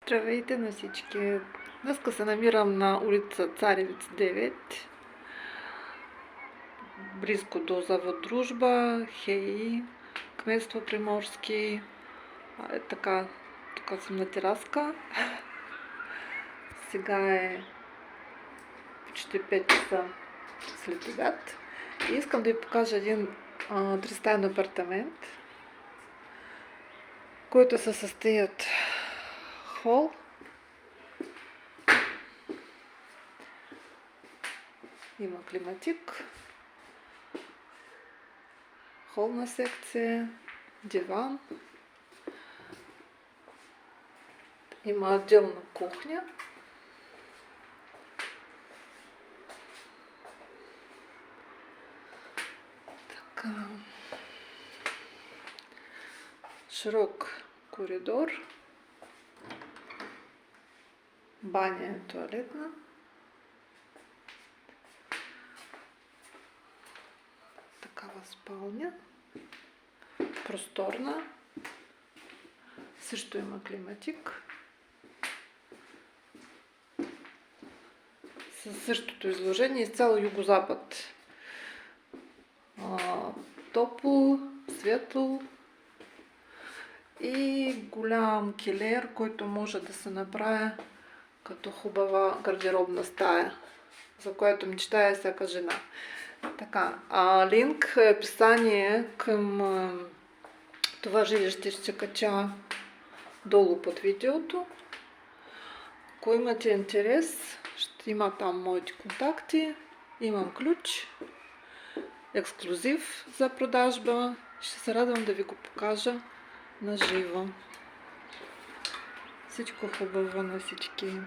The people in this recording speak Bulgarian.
Здравейте на всички! Днеска се намирам на улица Царевец 9, близко до завод Дружба, ХЕИ, кметство Приморски. Така, тук съм на тераска. Сега е почти 5 часа след обяд. И искам да ви покажа един тристаен апартамент, който се състои от хол, има климатик, холна секция, диван, има отделна кухня, така, широк коридор, баня, туалетна, такава спалня, просторна, също има климатик, със същото изложение, изцяло югозапад. Топло, светло и голям килер, който може да се направи като хубава гардеробна стая, за която мечтае всяка жена. Така, линк, описание към това жилище ще кача долу под видеото. Ако имате интерес, ще има там моите контакти. Имам ключ, ексклюзив за продажба. Ще се радвам да ви го покажа на живо. Всичко хубаво на всички!